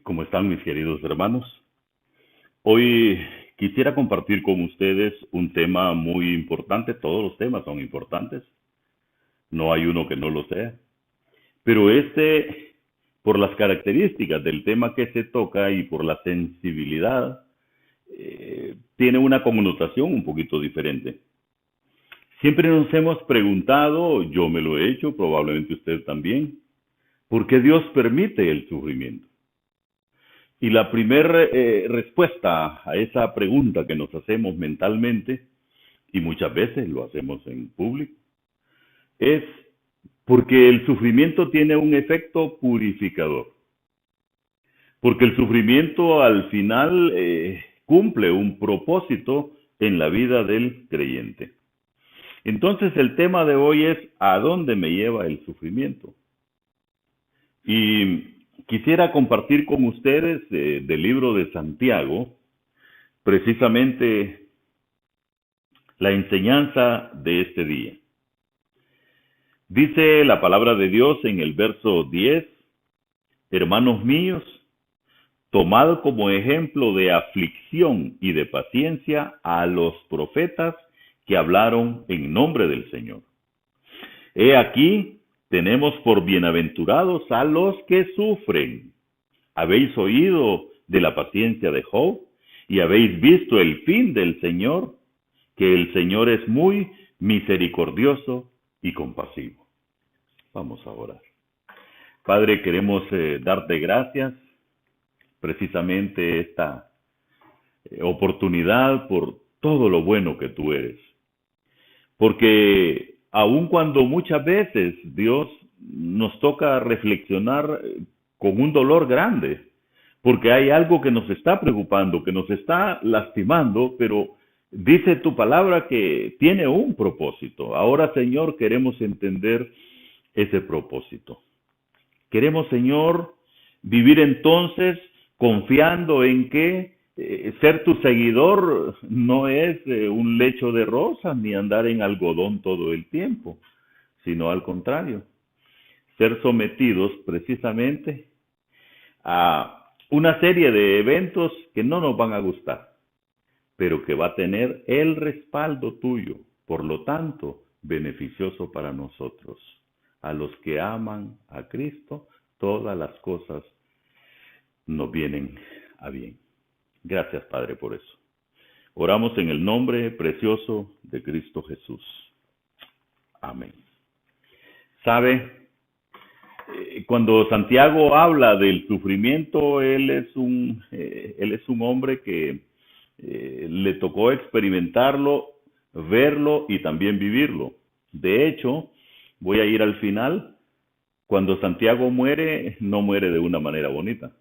¿Cómo están mis queridos hermanos? Hoy quisiera compartir con ustedes un tema muy importante. Todos los temas son importantes, no hay uno que no lo sea. Pero por las características del tema que se toca y por la sensibilidad, tiene una connotación un poquito diferente. Siempre nos hemos preguntado, yo me lo he hecho, probablemente usted también, ¿por qué Dios permite el sufrimiento? Y la primera respuesta a esa pregunta que nos hacemos mentalmente, y muchas veces lo hacemos en público, es porque el sufrimiento tiene un efecto purificador. Porque el sufrimiento al final cumple un propósito en la vida del creyente. Entonces el tema de hoy es ¿a dónde me lleva el sufrimiento? Y quisiera compartir con ustedes del libro de Santiago, precisamente la enseñanza de este día. Dice la palabra de Dios en el verso 10, hermanos míos, tomad como ejemplo de aflicción y de paciencia a los profetas que hablaron en nombre del Señor. He aquí, tenemos por bienaventurados a los que sufren. ¿Habéis oído de la paciencia de Job? ¿Y habéis visto el fin del Señor? Que el Señor es muy misericordioso y compasivo. Vamos a orar. Padre, queremos darte gracias precisamente esta oportunidad por todo lo bueno que tú eres. Porque aun cuando muchas veces, Dios, nos toca reflexionar con un dolor grande, porque hay algo que nos está preocupando, que nos está lastimando, pero dice tu palabra que tiene un propósito. Ahora, Señor, queremos entender ese propósito. Queremos, Señor, vivir entonces confiando en que ser tu seguidor no es un lecho de rosas ni andar en algodón todo el tiempo, sino al contrario, ser sometidos precisamente a una serie de eventos que no nos van a gustar, pero que va a tener el respaldo tuyo, por lo tanto, beneficioso para nosotros. A los que aman a Cristo, todas las cosas nos vienen a bien. Gracias, Padre, por eso. Oramos en el nombre precioso de Cristo Jesús. Amén. ¿Sabe? Cuando Santiago habla del sufrimiento, él es un hombre que le tocó experimentarlo, verlo y también vivirlo. De hecho, voy a ir al final. Cuando Santiago muere, no muere de una manera bonita.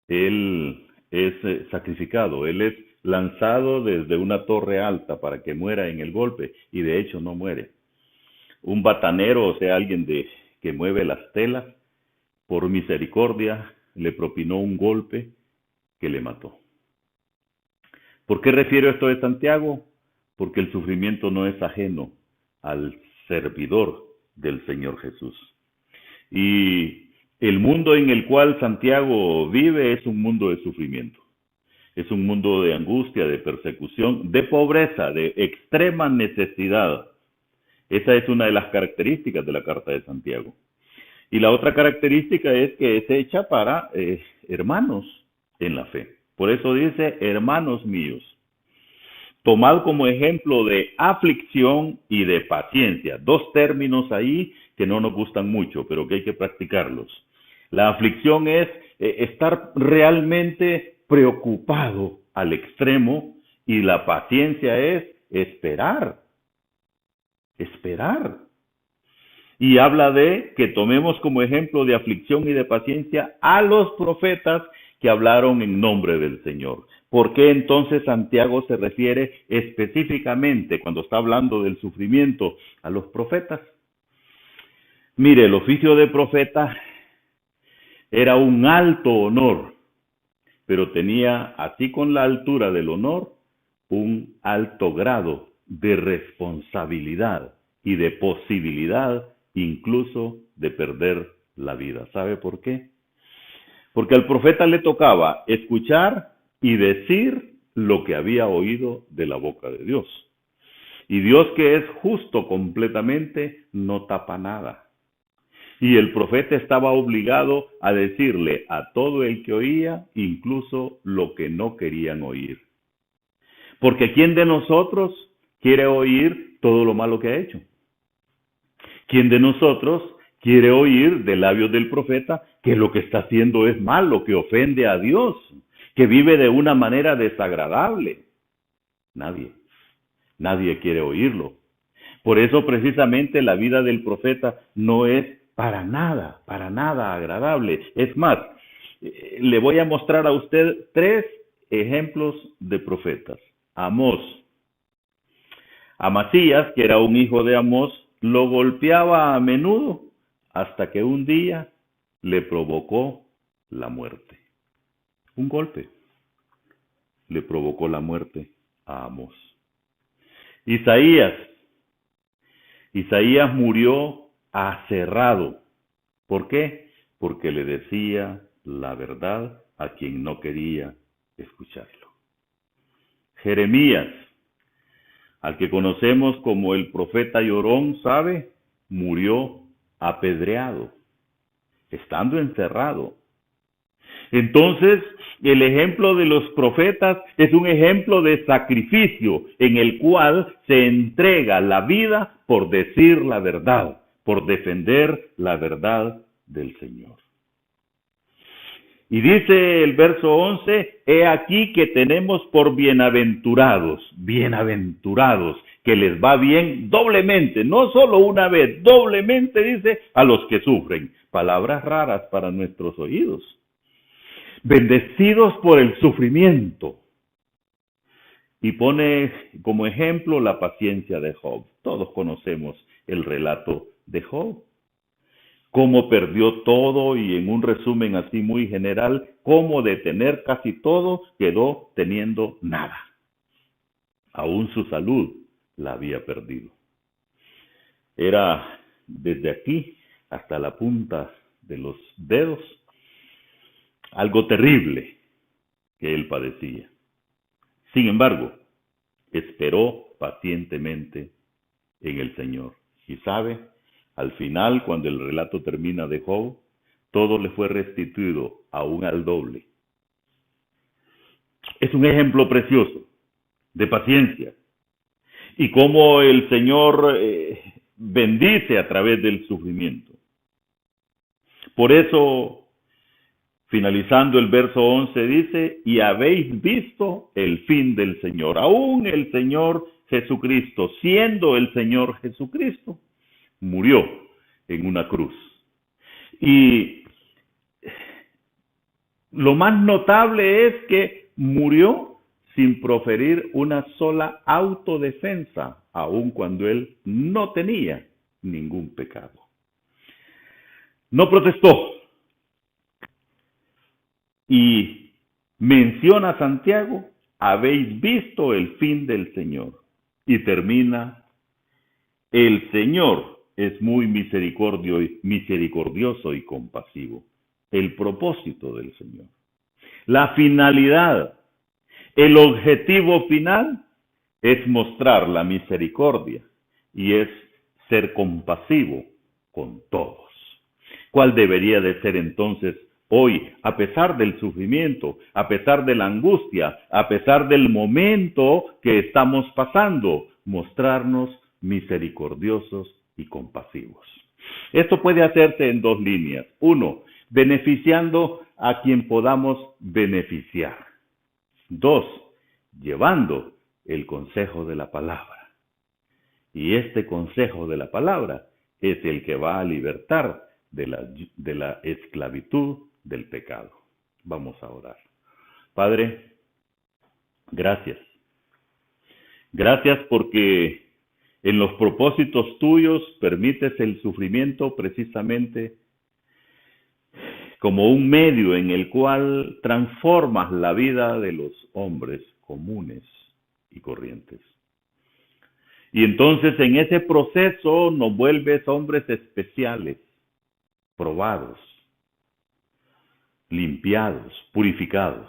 Él es sacrificado, él es lanzado desde una torre alta para que muera en el golpe, y de hecho no muere. Un batanero, o sea, alguien que mueve las telas, por misericordia le propinó un golpe que le mató. ¿Por qué refiero esto de Santiago? Porque el sufrimiento no es ajeno al servidor del Señor Jesús. Y el mundo en el cual Santiago vive es un mundo de sufrimiento. Es un mundo de angustia, de persecución, de pobreza, de extrema necesidad. Esa es una de las características de la carta de Santiago. Y la otra característica es que es hecha para hermanos en la fe. Por eso dice, hermanos míos, tomad como ejemplo de aflicción y de paciencia. Dos términos ahí que no nos gustan mucho, pero que hay que practicarlos. La aflicción es estar realmente preocupado al extremo, y la paciencia es esperar. Esperar. Y habla de que tomemos como ejemplo de aflicción y de paciencia a los profetas que hablaron en nombre del Señor. ¿Por qué entonces Santiago se refiere específicamente, cuando está hablando del sufrimiento, a los profetas? Mire, el oficio de profeta era un alto honor, pero tenía, así con la altura del honor, un alto grado de responsabilidad y de posibilidad incluso de perder la vida. ¿Sabe por qué? Porque al profeta le tocaba escuchar y decir lo que había oído de la boca de Dios. Y Dios, que es justo completamente, no tapa nada. Y el profeta estaba obligado a decirle a todo el que oía, incluso lo que no querían oír. Porque ¿quién de nosotros quiere oír todo lo malo que ha hecho? ¿Quién de nosotros quiere oír de labios del profeta que lo que está haciendo es malo, que ofende a Dios, que vive de una manera desagradable? Nadie. Nadie quiere oírlo. Por eso precisamente la vida del profeta no es para nada agradable. Es más, le voy a mostrar a usted 3 ejemplos de profetas. Amós. Amasías, que era un hijo de Amós, lo golpeaba a menudo hasta que un día le provocó la muerte. Un golpe le provocó la muerte a Amós. Isaías murió aserrado. ¿Por qué? Porque le decía la verdad a quien no quería escucharlo. Jeremías, al que conocemos como el profeta llorón, ¿sabe? Murió apedreado, estando encerrado. Entonces, el ejemplo de los profetas es un ejemplo de sacrificio en el cual se entrega la vida por decir la verdad, por defender la verdad del Señor. Y dice el verso 11, he aquí que tenemos por bienaventurados, que les va bien doblemente, no solo una vez, doblemente dice a los que sufren. Palabras raras para nuestros oídos. Bendecidos por el sufrimiento. Y pone como ejemplo la paciencia de Job. Todos conocemos el relato de Job. Cómo perdió todo y en un resumen así muy general, cómo de tener casi todo quedó teniendo nada. Aún su salud la había perdido. Era desde aquí hasta la punta de los dedos algo terrible que él padecía. Sin embargo, esperó pacientemente en el Señor. Y sabe, al final, cuando el relato termina de Job, todo le fue restituido aún al doble. Es un ejemplo precioso de paciencia y cómo el Señor bendice a través del sufrimiento. Por eso, finalizando el verso 11 dice, y habéis visto el fin del Señor. Aún el Señor Jesucristo, siendo el Señor Jesucristo, murió en una cruz. Y lo más notable es que murió sin proferir una sola autodefensa, aun cuando él no tenía ningún pecado. No protestó. Y menciona a Santiago, habéis visto el fin del Señor. Y termina, el Señor es muy misericordioso y compasivo. El propósito del Señor. La finalidad, el objetivo final es mostrar la misericordia y es ser compasivo con todos. ¿Cuál debería de ser entonces hoy, a pesar del sufrimiento, a pesar de la angustia, a pesar del momento que estamos pasando? Mostrarnos misericordiosos y compasivos. Esto puede hacerse en 2 líneas. 1, beneficiando a quien podamos beneficiar. 2, llevando el consejo de la palabra. Y este consejo de la palabra es el que va a libertar de la esclavitud del pecado. Vamos a orar. Padre, gracias. Gracias porque en los propósitos tuyos permites el sufrimiento precisamente como un medio en el cual transformas la vida de los hombres comunes y corrientes. Y entonces en ese proceso nos vuelves hombres especiales, probados. limpiados, purificados.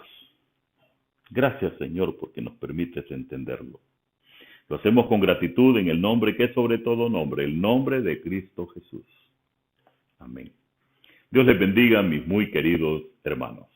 Gracias, Señor, porque nos permites entenderlo. Lo hacemos con gratitud en el nombre que es sobre todo nombre, el nombre de Cristo Jesús. Amén. Dios les bendiga, mis muy queridos hermanos.